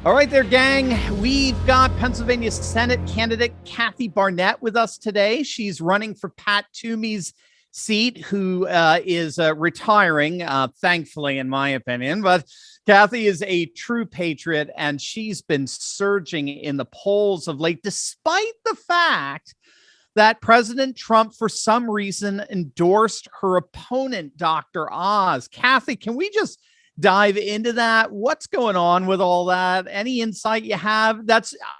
All right there, gang. We've got Pennsylvania Senate candidate Kathy Barnette with us today. She's running for Pat Toomey's seat, who is retiring, thankfully, in my opinion. But Kathy is a true patriot, and she's been surging in the polls of late, despite the fact that President Trump, for some reason, endorsed her opponent, Dr. Oz. Kathy, can we just dive into that? What's going on with all that? Any insight you have?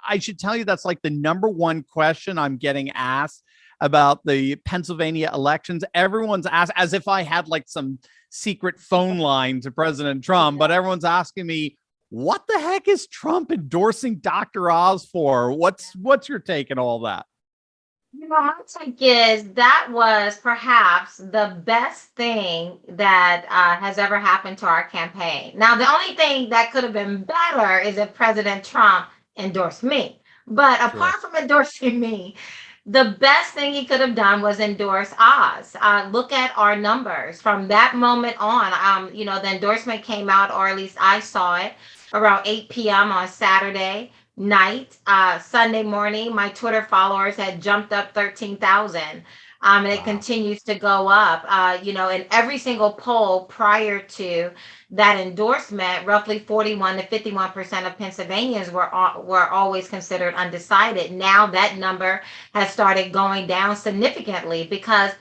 I should tell you, that's like the number one question I'm getting asked about the Pennsylvania elections. Everyone's asked, as if I had like some secret phone line to President Trump, but everyone's asking me, what the heck is Trump endorsing Dr. Oz for? What's your take on all that? My take is that was perhaps the best thing that has ever happened to our campaign. Now, the only thing that could have been better is if President Trump endorsed me. But Sure. apart from endorsing me, the best thing he could have done was endorse Oz. Look at our numbers from that moment on. The endorsement came out, or at least I saw it around 8 p.m. on Saturday night. Sunday morning, my Twitter followers had jumped up 13,000. And it Wow. continues to go up. In every single poll prior to that endorsement, roughly 41 to 51% of Pennsylvanians were always considered undecided. Now that number has started going down significantly because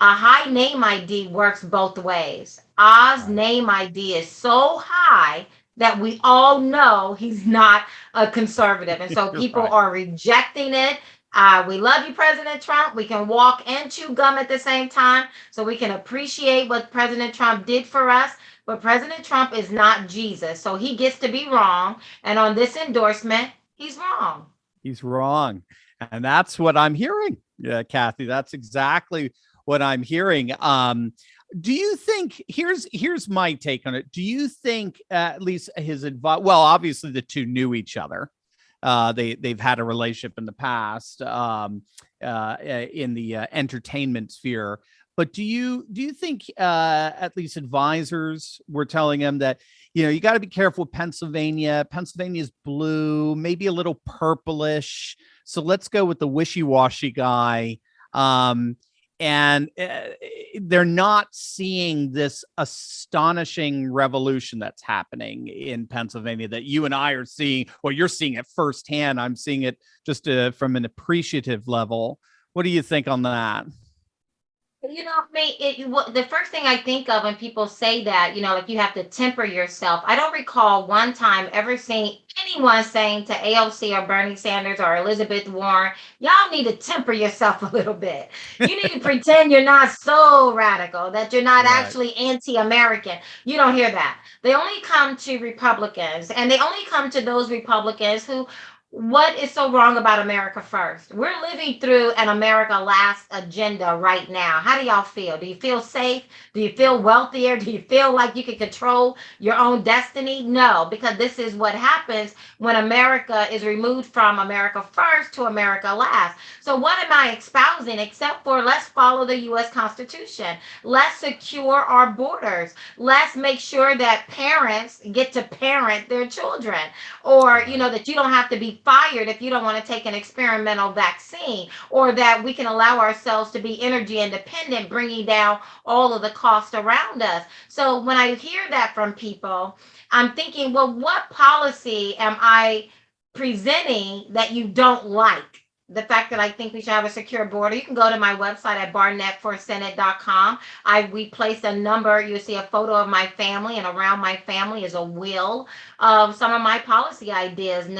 a high name ID works both ways. Oz Right. name ID is so high that we all know he's not a conservative. And so You're people right. are rejecting it. We love you, President Trump. We can walk and chew gum at the same time. So we can appreciate what President Trump did for us. But President Trump is not Jesus. So he gets to be wrong. And on this endorsement, he's wrong. He's wrong. And that's what I'm hearing. Yeah, Kathy, that's exactly what I'm hearing. Do you think here's my take on it? Do you think at least his advice? Well, obviously the two knew each other. They've had a relationship in the past in the entertainment sphere. But do you think at least advisors were telling him that you got to be careful with Pennsylvania? Pennsylvania's blue, maybe a little purplish. So let's go with the wishy-washy guy. And they're not seeing this astonishing revolution that's happening in Pennsylvania that you and I are seeing, or you're seeing it firsthand. I'm seeing it just from an appreciative level. What do you think on that? The first thing I think of when people say that, like you have to temper yourself. I don't recall one time ever seeing anyone saying to AOC or Bernie Sanders or Elizabeth Warren, y'all need to temper yourself a little bit. You need to pretend you're not so radical, that you're not Right. actually anti-American. You don't hear that. They only come to Republicans, and they only come to those Republicans who, what is so wrong about America first? We're living through an America last agenda right now. How do y'all feel? Do you feel safe? Do you feel wealthier? Do you feel like you can control your own destiny? No, because this is what happens when America is removed from America first to America last. So, what am I espousing except for let's follow the US Constitution? Let's secure our borders. Let's make sure that parents get to parent their children, or Right. that you don't have to be fired if you don't want to take an experimental vaccine, or that we can allow ourselves to be energy independent, bringing down all of the cost around us. So when I hear that from people, I'm thinking, well, what policy am I presenting that you don't like? The fact that I think we should have a secure border. You can go to my website at barnetteforsenate.com. We placed a number. You see a photo of my family, and around my family is a will of some of my policy ideas. And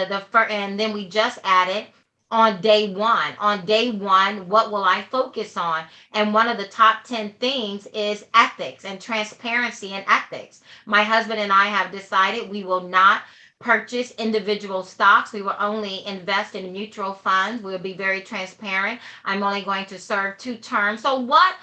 then we just added on day one. On day one, what will I focus on? And one of the top 10 things is ethics and transparency and ethics. My husband and I have decided we will not purchase individual stocks. We will only invest in mutual funds. We'll be very transparent. I'm only going to serve 2 terms. So what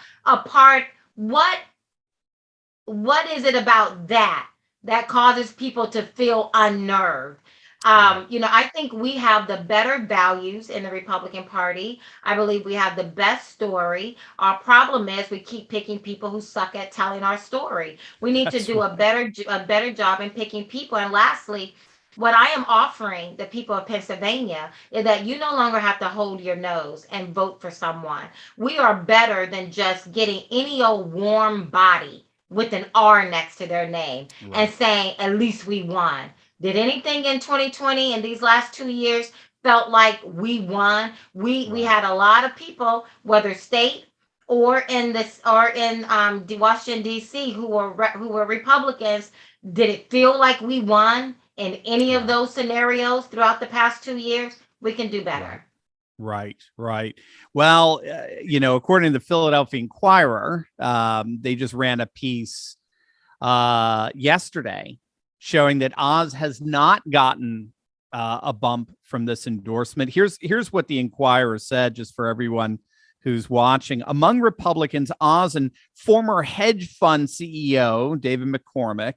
what is it about that causes people to feel unnerved? Right. I think we have the better values in the Republican Party. I believe we have the best story. Our problem is we keep picking people who suck at telling our story. We need to That's do right. a better job in picking people. And lastly, What I am offering the people of Pennsylvania is that you no longer have to hold your nose and vote for someone. We are better than just getting any old warm body with an R next to their name and Right. saying, at least we won. Did anything in 2020 in these last 2 years felt like we won? We Right. had a lot of people, whether state or in this or in Washington D.C. who were Republicans. Did it feel like we won in any of Right. those scenarios throughout the past 2 years? We can do Right. better. Right, right. Well, according to the Philadelphia Inquirer, they just ran a piece yesterday showing that Oz has not gotten a bump from this endorsement. Here's what the Inquirer said, just for everyone who's watching. Among Republicans, Oz and former hedge fund CEO David McCormick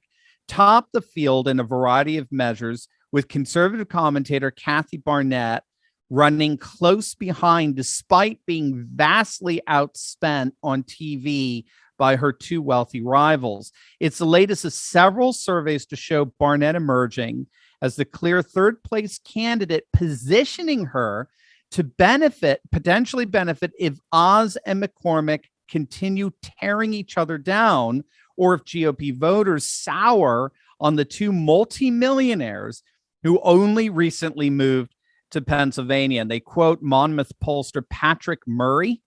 topped the field in a variety of measures, with conservative commentator Kathy Barnette running close behind, despite being vastly outspent on TV by her two wealthy rivals. It's the latest of several surveys to show Barnette emerging as the clear third place candidate, positioning her to potentially benefit, if Oz and McCormick continue tearing each other down, or if GOP voters sour on the two multimillionaires who only recently moved to Pennsylvania. And they quote Monmouth pollster Patrick Murray,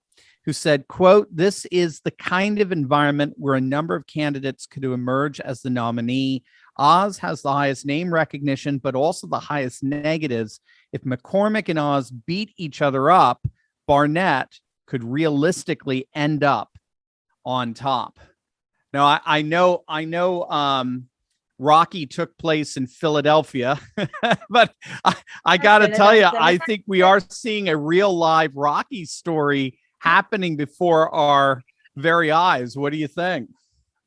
who said, quote, "This is the kind of environment where a number of candidates could emerge as the nominee. Oz has the highest name recognition, but also the highest negatives. If McCormick and Oz beat each other up, Barnette could realistically end up on top." Now, I know Rocky took place in Philadelphia, but I got to tell you, I think we are seeing a real live Rocky story happening before our very eyes. What do you think?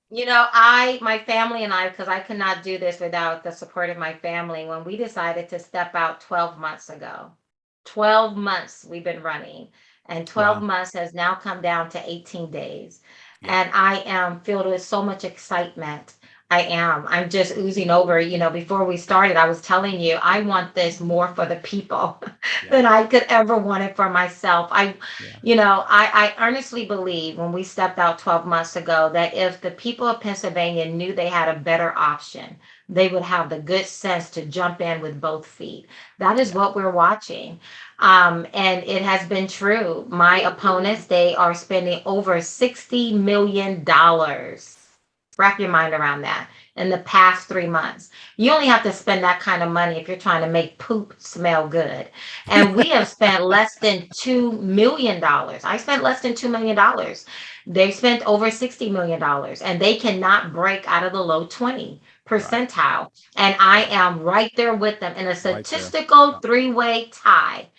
My family and I, because I could not do this without the support of my family, when we decided to step out 12 months ago, 12 months we've been running, and 12 Wow. months has now come down to 18 days. Yeah. And I am filled with so much excitement. I am. I'm just oozing over. Before we started, I was telling you, I want this more for the people Yeah. than I could ever want it for myself. Yeah. I earnestly believe when we stepped out 12 months ago that if the people of Pennsylvania knew they had a better option, they would have the good sense to jump in with both feet. That is Yeah. what we're watching. And it has been true. My opponents, they are spending over $60 million. Wrap your mind around that in the past 3 months. You only have to spend that kind of money if you're trying to make poop smell good. And we have spent less than $2 million. I spent less than $2 million. They spent over $60 million, and they cannot break out of the low 20 Right. percentile. And I Right. am right there with them in a Right there. statistical Yeah. three-way tie.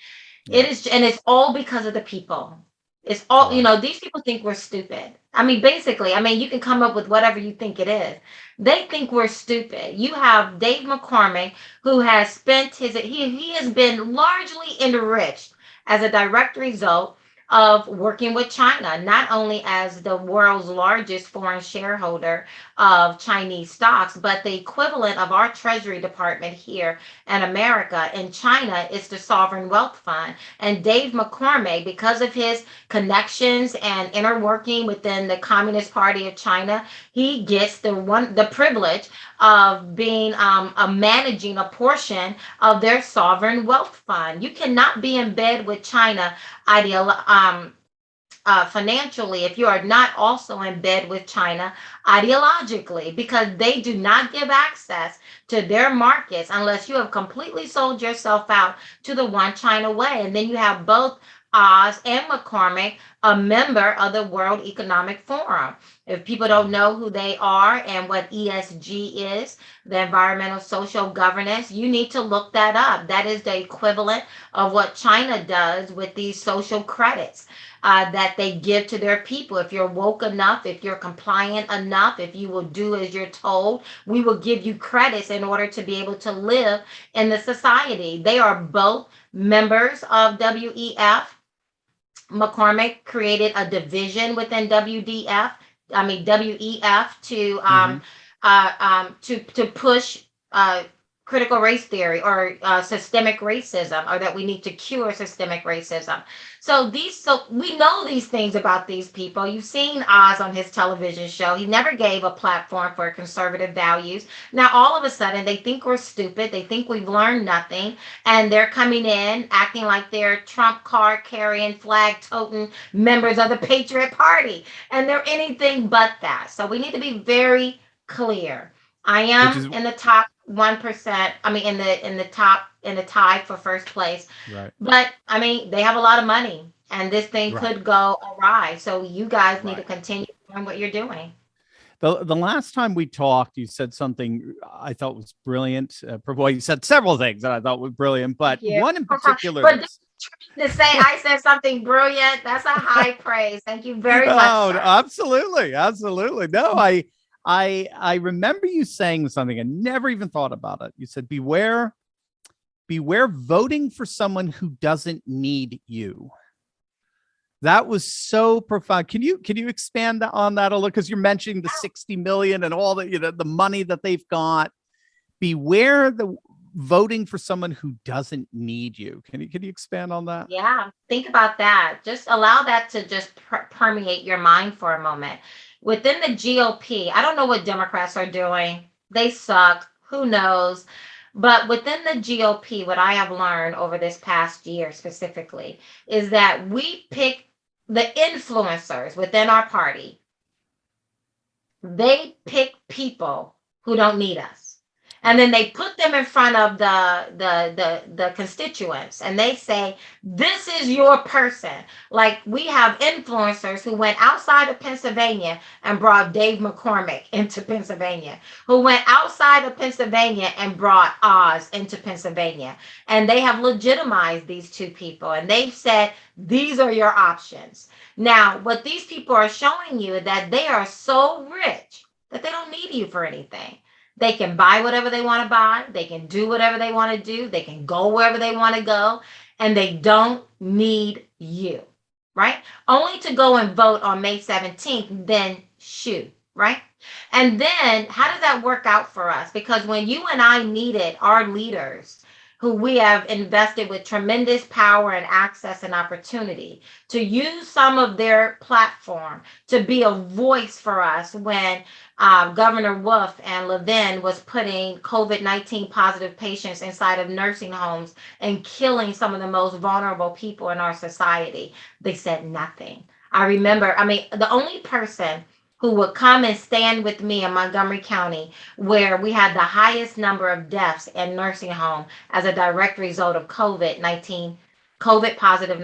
Yeah. And it's all because of the people. It's all, Right. these people think we're stupid. I mean, basically, you can come up with whatever you think it is. They think we're stupid. You have Dave McCormick, who has spent he has been largely enriched as a direct result of working with China, not only as the world's largest foreign shareholder of Chinese stocks, but the equivalent of our Treasury Department here in America. In China, it's the Sovereign Wealth Fund. And Dave McCormick, because of his connections and inner working within the Communist Party of China, he gets the privilege of being managing a portion of their sovereign wealth fund. You cannot be in bed with China financially if you are not also in bed with China ideologically, because they do not give access to their markets unless you have completely sold yourself out to the one China way. And then you have both Oz and McCormick, a member of the World Economic Forum. If people don't know who they are and what ESG is, the environmental social governance, you need to look that up. That is the equivalent of what China does with these social credits that they give to their people. If you're woke enough, if you're compliant enough, if you will do as you're told, we will give you credits in order to be able to live in the society. They are both members of WEF. McCormick created a division within WEF, to Mm-hmm. to push critical race theory or systemic racism, or that we need to cure systemic racism. So we know these things about these people. You've seen Oz on his television show. He never gave a platform for conservative values. Now all of a sudden they think we're stupid. They think we've learned nothing, and they're coming in acting like they're Trump card carrying, flag toting members of the Patriot Party, and they're anything but that. So we need to be very clear. I which am is in the top 1%. I mean, in the tie for first place. right, But I mean, they have a lot of money, and this thing right, could go awry. So you guys need to right. continue doing what you're doing. The last time we talked, you said something I thought was brilliant. Well, you said several things that I thought was brilliant, but Thank you. one in particular But that's to say I said something brilliant, that's a high praise. Thank you very much, oh, sir. absolutely, absolutely. No, I remember you saying something. I never even thought about it. You said, beware voting for someone who doesn't need you. That was so profound. Can you expand on that a little? Because you're mentioning the 60 million and all the, the money that they've got. Beware the voting for someone who doesn't need you. Can you expand on that? Yeah, think about that. Just allow that to just permeate your mind for a moment. Within the GOP, I don't know what Democrats are doing. They suck. Who knows? But within the GOP, what I have learned over this past year specifically is that we pick the influencers within our party. They pick people who don't need us, and Right. then they put them in front of the constituents, and they say, this is your person. Like, we have influencers who went outside of Pennsylvania and brought Dave McCormick into Pennsylvania, who went outside of Pennsylvania and brought Oz into Pennsylvania, and they have legitimized these two people, and they've said, these are your options. Now, what these people are showing you is that they are so rich that they don't need you for anything. They can buy whatever they want to buy, they can do whatever they want to do, they can go wherever they want to go, and they don't need you, right? Only to go and vote on May 17th, then shoot, right? And then how does that work out for us? Because when you and I needed our leaders, who we have invested with tremendous power and access and opportunity, to use some of their platform to be a voice for us when Governor Wolf and Levin was putting COVID-19 positive patients inside of nursing homes and killing some of the most vulnerable people in our society. They said nothing. I Right. remember, I mean, the only person who would come and stand with me in Montgomery County, where we had the highest number of deaths in nursing home as a direct result of COVID-19, COVID positive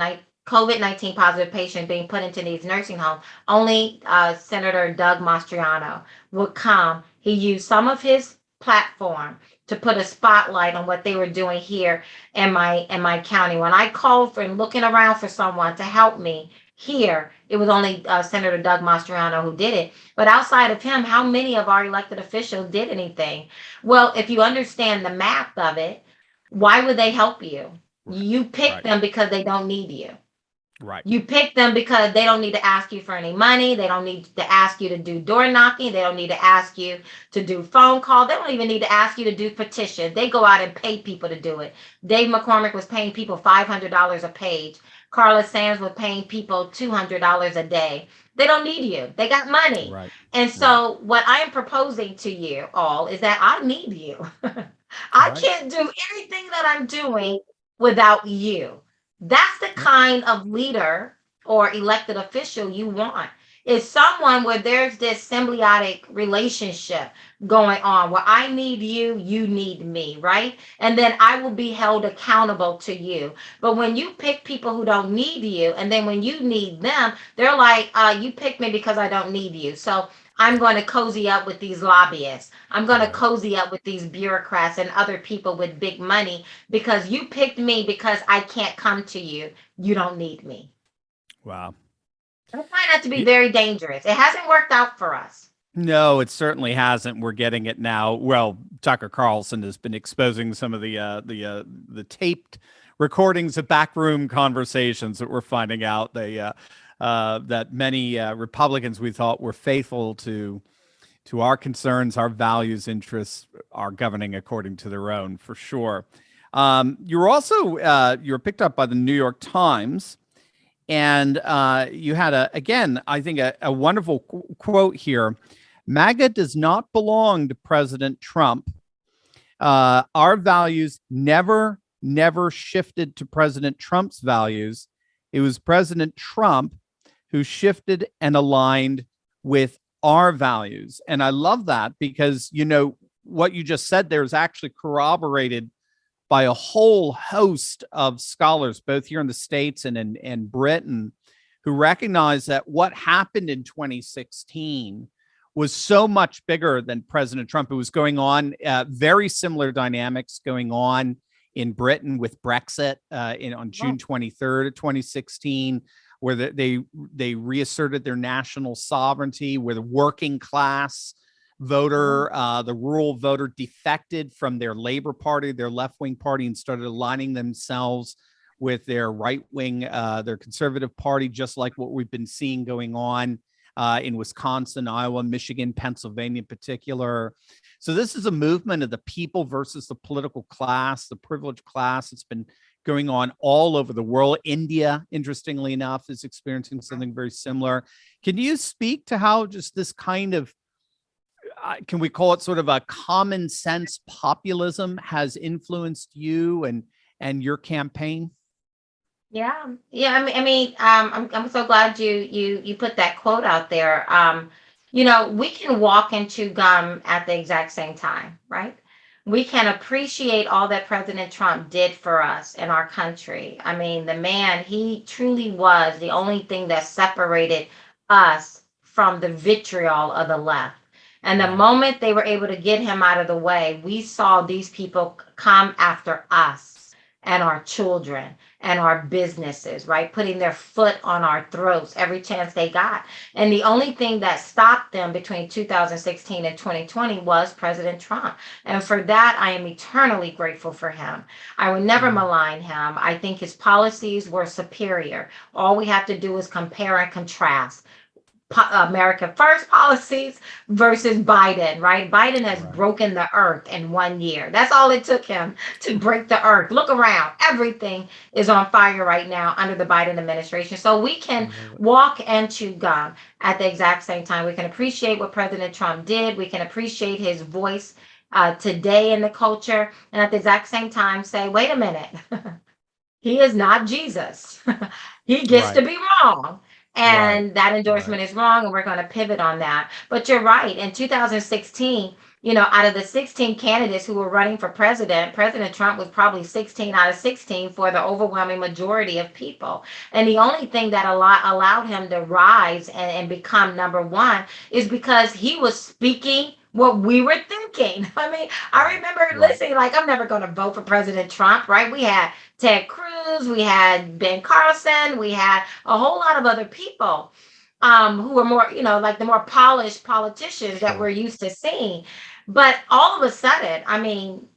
COVID-19 positive patients being put into these nursing homes. Only Senator Doug Mastriano would come. He used some of his platform to put a spotlight on what they were doing here in my county. When I called for and looking around for someone to help me here, it was only Senator Doug Mastriano who did it. But outside of him, how many of our elected officials did anything? Well, if you understand the math of it, why would they help you? Right. You pick Right. them because they don't need you. Right. You pick them because they don't need to ask you for any money. They don't need to ask you to do door knocking. They don't need to ask you to do phone call. They don't even need to ask you to do petitions. They go out and pay people to do it. Dave McCormick was paying people $500 a page. Carla Sands was paying people $200 a day. They don't need you. They got money. Right. And Right. so what I am proposing to you all is that I need you. I Right. can't do anything that I'm doing without you. That's the Yep. kind of leader or elected official you want. Is someone where there's this symbiotic relationship going on where I need you, you need me, right? And then I will be held accountable to you. But when you pick people who don't need you, and then when you need them, they're like, you picked me because I don't need you. So I'm going to cozy up with these lobbyists. I'm going to Right. cozy up with these bureaucrats and other people with big money because you picked me because I can't come to you. You don't need me. Wow. I find that to be very dangerous. It hasn't worked out for us. No, it certainly hasn't. We're getting it now. Well, Tucker Carlson has been exposing some of the taped recordings of backroom conversations that we're finding out that many Republicans we thought were faithful to to our concerns, our values, interests are governing according to their own, for sure. You're also you're picked up by the New York Times, and you had again, I think a wonderful quote here. MAGA does not belong to President Trump. Our values never shifted to President Trump's values. It was President Trump who shifted and aligned with our values. And I love that because, you know, what you just said there is actually corroborated by a whole host of scholars, both here in the States and in Britain, who recognize that what happened in 2016 was so much bigger than President Trump. It was going on, very similar dynamics going on in Britain with Brexit on June 23rd of 2016, where they reasserted their national sovereignty, where the working class voter, the rural voter, defected from their Labor Party, their left-wing party, and started aligning themselves with their right-wing, their conservative party, just like what we've been seeing going on in Wisconsin, Iowa, Michigan, Pennsylvania in particular. So this is a movement of the people versus the political class, the privileged class. It's been going on all over the world. India, interestingly enough, is experiencing something very similar. Can you speak to how just this kind of, can we call it sort of a common sense populism has influenced you and your campaign? Yeah, yeah. I'm so glad you put that quote out there. You know, we can walk and chew gum at the exact same time, right? We can appreciate all that President Trump did for us in our country. I mean, the man, he truly was the only thing that separated us from the vitriol of the left. And the moment they were able to get him out of the way, we saw these people come after us and our children and our businesses, right? Putting their foot on our throats every chance they got. And the only thing that stopped them between 2016 and 2020 was President Trump. And for that, I am eternally grateful for him. I would never malign him. I think his policies were superior. All we have to do is compare and contrast. America First policies versus Biden, right? Biden has broken the earth in 1 year. That's all it took him to break the earth. Look around. Everything is on fire right now under the Biden administration. So we can walk and chew gum at the exact same time. We can appreciate what President Trump did. We can appreciate his voice today in the culture. And at the exact same time say, wait a minute. He is not Jesus. He gets to be wrong. And that endorsement is wrong, and we're going to pivot on that. But you're right. In 2016, you know, out of the 16 candidates who were running for president, President Trump was probably 16 out of 16 for the overwhelming majority of people. And the only thing that allowed him to rise and become number one is because he was speaking what we were thinking. I mean, I remember listening, like, I'm never going to vote for President Trump, right? We had Ted Cruz, we had Ben Carlson, we had a whole lot of other people who were more, you know, like the more polished politicians that we're used to seeing. But all of a sudden,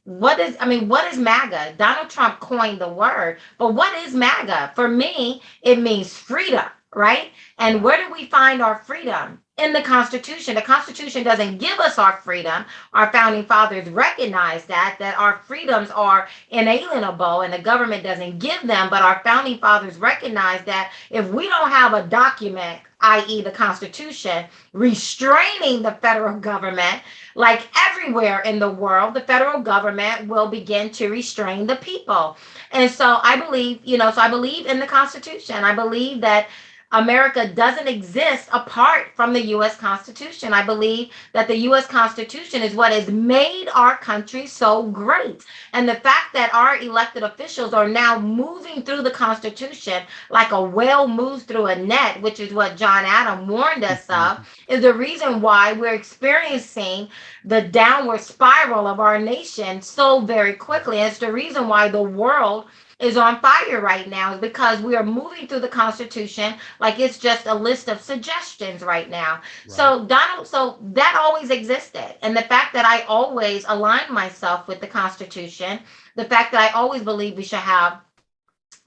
what is MAGA? Donald Trump coined the word, but what is MAGA? For me, it means freedom, right? And where do we find our freedom? In the Constitution. The Constitution doesn't give us our freedom. Our founding fathers recognize that our freedoms are inalienable and the government doesn't give them, but our founding fathers recognize that if we don't have a document, i.e. the Constitution, restraining the federal government, like everywhere in the world, the federal government will begin to restrain the people. And so I believe, I believe in the Constitution. I believe that America doesn't exist apart from the U.S. Constitution. I believe that the U.S. Constitution is what has made our country so great. And the fact that our elected officials are now moving through the Constitution like a whale moves through a net, which is what John Adam warned us of, is the reason why we're experiencing the downward spiral of our nation so very quickly. And it's the reason why the world is on fire right now, is because we are moving through the Constitution like it's just a list of suggestions right now. So that always existed. And the fact that I always align myself with the Constitution, the fact that I always believe we should have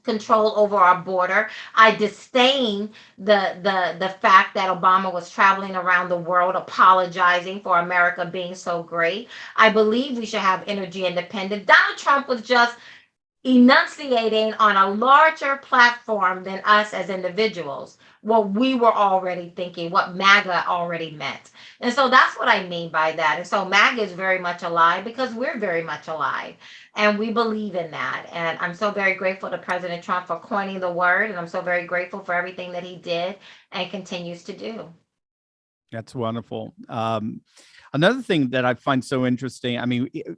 control over our border. I disdain the fact that Obama was traveling around the world apologizing for America being so great. I believe we should have energy independence. Donald Trump was just enunciating on a larger platform than us as individuals what we were already thinking, what MAGA already meant. And so that's what I mean by that. And so MAGA is very much alive because we're very much alive and we believe in that. And I'm so very grateful to President Trump for coining the word. And I'm so very grateful for everything that he did and continues to do. That's wonderful. Another thing that I find so interesting, I mean, it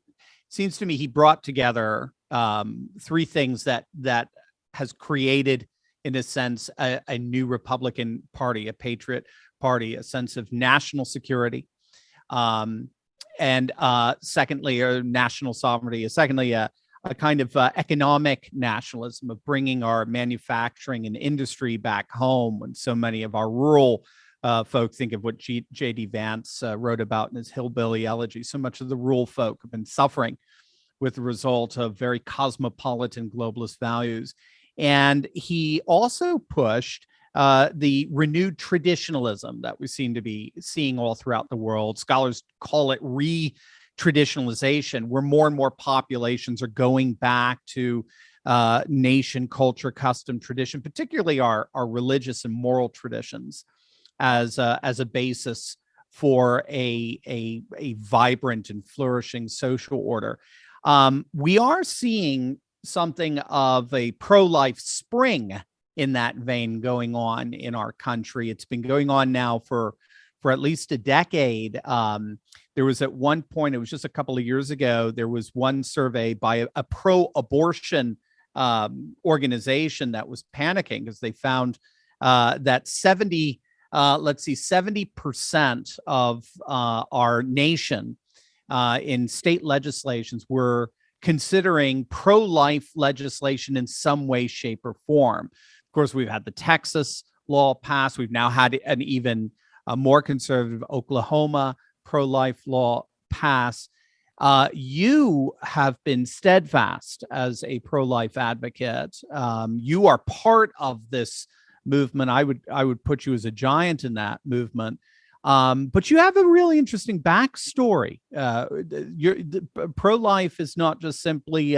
seems to me he brought together three things that has created, in a sense, a new Republican Party, a patriot party, a sense of national security, and secondly, national sovereignty. Secondly, a kind of economic nationalism of bringing our manufacturing and industry back home when so many of our rural folk, think of what J.D. Vance wrote about in his Hillbilly Elegy. So much of the rural folk have been suffering with the result of very cosmopolitan globalist values. And he also pushed the renewed traditionalism that we seem to be seeing all throughout the world. Scholars call it re-traditionalization, where more and more populations are going back to nation, culture, custom, tradition, particularly our religious and moral traditions as a basis for a vibrant and flourishing social order. We are seeing something of a pro-life spring in that vein going on in our country. It's been going on now for at least a decade. There was at one point, it was just a couple of years ago, there was one survey by a pro-abortion organization that was panicking because they found that 70% of our nation in state legislations were considering pro-life legislation in some way, shape, or form. Of course, we've had the Texas law passed. We've now had an even more conservative Oklahoma pro-life law pass. You have been steadfast as a pro-life advocate. You are part of this movement. I would put you as a giant in that movement. But you have a really interesting backstory. Pro-life is not just simply,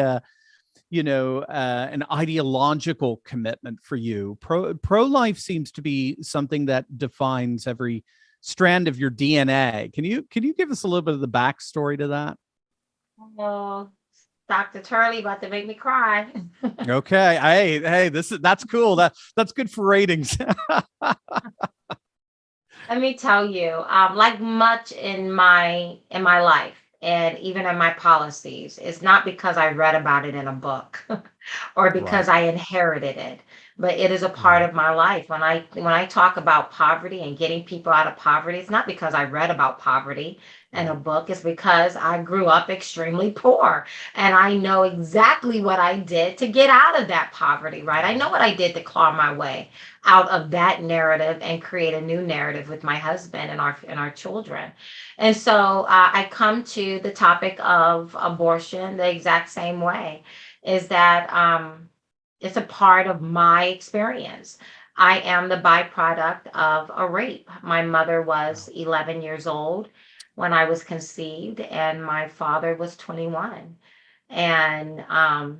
an ideological commitment for you. Pro-life seems to be something that defines every strand of your DNA. Can you give us a little bit of the backstory to that? Oh, Dr. Turley about to make me cry. Okay. Hey, that's cool. That's good for ratings. Let me tell you, like much in my life and even in my policies, it's not because I read about it in a book or because Right. I inherited it, but it is a part Right. of my life. When I talk about poverty and getting people out of poverty, it's not because I read about poverty in a Right. book. It's because I grew up extremely poor and I know exactly what I did to get out of that poverty, right? I know what I did to claw my way out of that narrative and create a new narrative with my husband and our children. And so I come to the topic of abortion the exact same way. Is that it's a part of my experience. I am the byproduct of a rape. My mother was Wow. 11 years old when I was conceived, and my father was 21. And I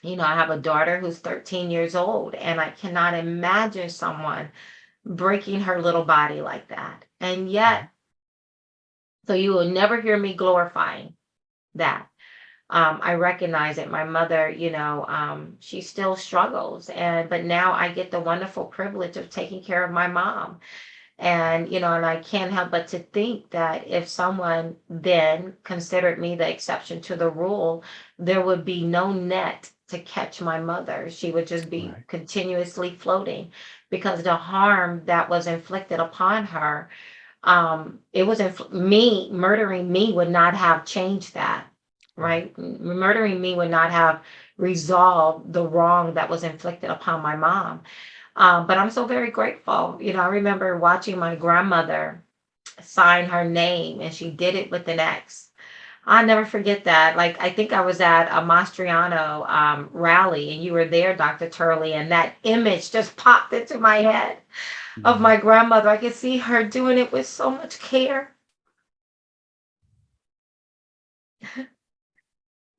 have a daughter who's 13 years old, and I cannot imagine someone breaking her little body like that. And Mhm. yet, so you will never hear me glorifying that. I recognize it. My mother, she still struggles, but now I get the wonderful privilege of taking care of my mom. And I can't help but to think that if someone then considered me the exception to the rule, there would be no net to catch my mother. She would just be Right. continuously floating because the harm that was inflicted upon her, it was me murdering me would not have changed that, Right. right? Murdering me would not have resolved the wrong that was inflicted upon my mom. But I'm so very grateful. I remember watching my grandmother sign her name, and she did it with an X. I'll never forget that. Like, I think I was at a Mastriano rally, and you were there, Dr. Turley, and that image just popped into my head of Yeah. my grandmother. I could see her doing it with so much care.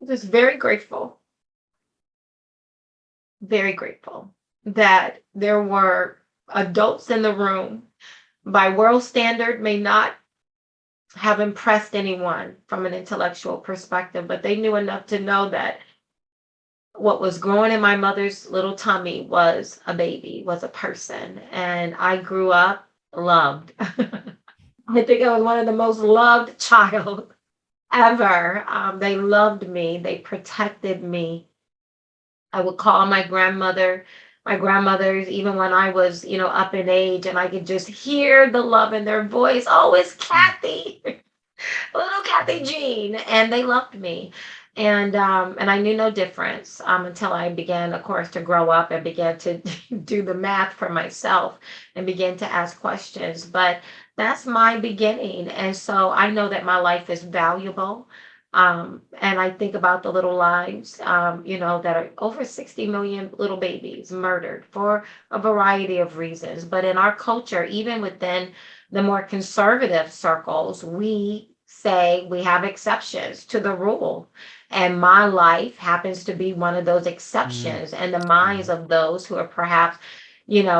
Just very grateful that there were adults in the room, by world standard, may not have impressed anyone from an intellectual perspective, but they knew enough to know that what was growing in my mother's little tummy was a baby, was a person. And I grew up loved. I think I was one of the most loved child ever. They loved me. They protected me. I would call my grandmothers, even when I was, up in age, and I could just hear the love in their voice. Oh, it's Mm. Kathy. Little Kathy Jean, and they loved me. And I knew no difference until I began, of course, to grow up and began to do the math for myself and begin to ask questions. But that's my beginning. And so I know that my life is valuable. And I think about the little lives, that are over 60 million little babies murdered for a variety of reasons. But in our culture, even within the more conservative circles, we say we have exceptions to the rule. And my life happens to be one of those Mm. exceptions in the minds Yeah. of those who are perhaps,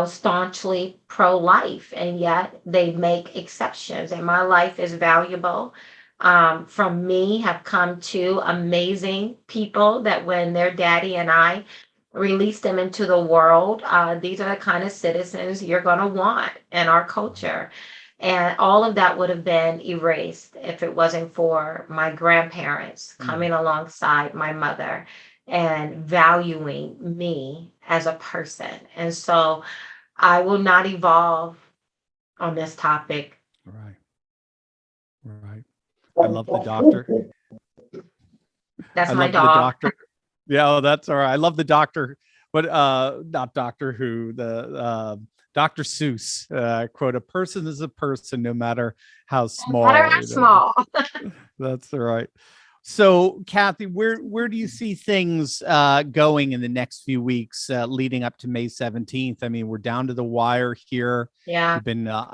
staunchly pro life, and yet they make exceptions. And my life is valuable. From me have come two amazing people that when their daddy and I release them into the world, these are the kind of citizens you're going to want in our culture. And all of that would have been erased if it wasn't for my grandparents Mm. coming alongside my mother and valuing me as a person. And so I will not evolve on this topic. Right. Right. I love the doctor. That's I my love the dog. doctor. Yeah, oh, that's all right. I love the doctor, but not Doctor Who, the Dr. Seuss quote, "A person is a person, no matter how Better small." and small. That's all right. So, Kathy, where do you see things going in the next few weeks leading up to May 17th? I mean, we're down to the wire here. Yeah.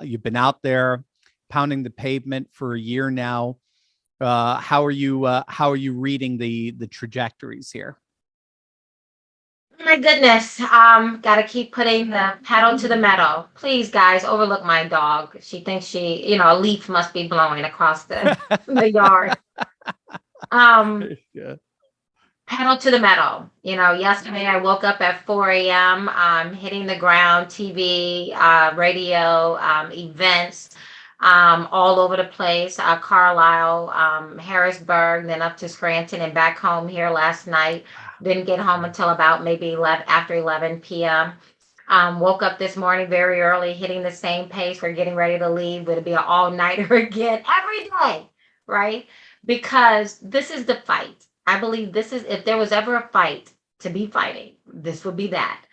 You've been out there pounding the pavement for a year now. How are you reading the trajectories here? My goodness. Gotta keep putting the pedal to the metal. Please, guys, overlook my dog. She thinks a leaf must be blowing across the yard. Um, Yeah. Pedal to the metal. Yesterday I woke up at 4 a.m. Hitting the ground, TV, radio, events, all over the place. Carlisle, Harrisburg, then up to Scranton and back home here last night. Didn't get home until about maybe 11, after 11 p.m. Woke up this morning very early, hitting the same pace. We're getting ready to leave. It'll be an all-nighter again every day, right? Because this is the fight. I believe this is, if there was ever a fight to be fighting, this would be that.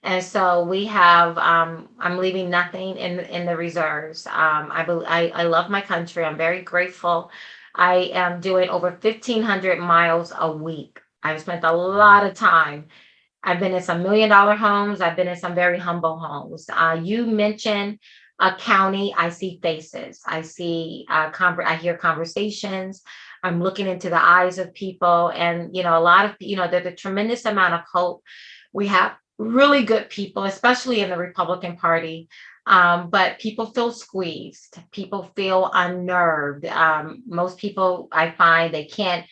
And so we have, I'm leaving nothing in the reserves. I love my country. I'm very grateful. I am doing over 1,500 miles a week. I've spent a Wow. lot of time. I've been in some $1 million homes. I've been in some very humble homes. You mentioned a county. I see faces. I see, I hear conversations. I'm looking into the eyes of people, and a lot of there's a tremendous amount of hope. We have really good people, especially in the Republican Party. But people feel squeezed. People feel unnerved. Most people, I find, they can't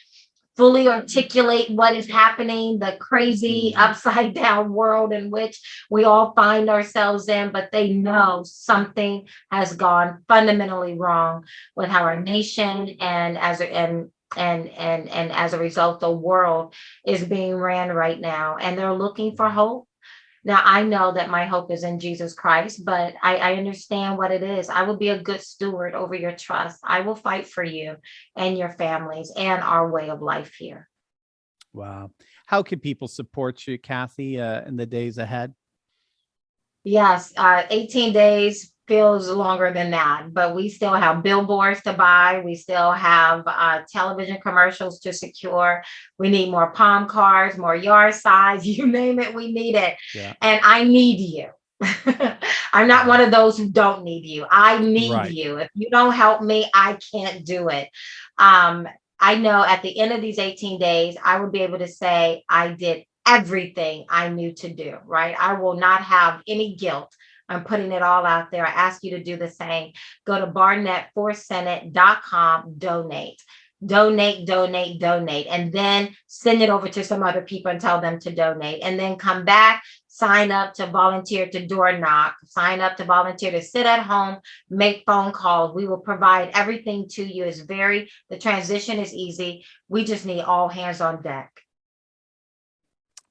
fully articulate what is happening, the crazy Mm. upside down world in which we all find ourselves in, but they know something has gone fundamentally wrong with how our nation and as a result the world is being ran right now, and they're looking for hope. Now, I know that my hope is in Jesus Christ, but I understand what it is. I will be a good steward over your trust. I will fight for you and your families and our way of life here. Wow. How can people support you, Kathy, in the days ahead? Yes, 18 days, feels longer than that, but we still have billboards to buy. We still have television commercials to secure. We need more palm cards, more yard signs, you name it, we need it. Yeah. And I need you. I'm not one of those who don't need you. I need Right. you. If you don't help me, I can't do it. Um, I know at the end of these 18 days, I would be able to say I did everything I knew to do, right? I will not have any guilt. I'm putting it all out there. I ask you to do the same. Go to barnette4senate.com, donate. Donate, donate, donate, and then send it over to some other people and tell them to donate. And then come back, sign up to volunteer to door knock, sign up to volunteer to sit at home, make phone calls. We will provide everything to you. The transition is easy. We just need all hands on deck.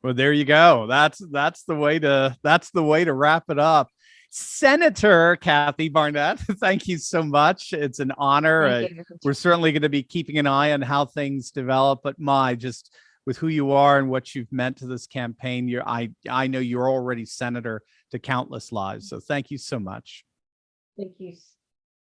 Well, there you go. That's the way to wrap it up. Senator Kathy Barnette, thank you so much. It's an honor. We're certainly going to be keeping an eye on how things develop, but just with who you are and what you've meant to this campaign, I know you're already senator to countless lives. So thank you so much. Thank you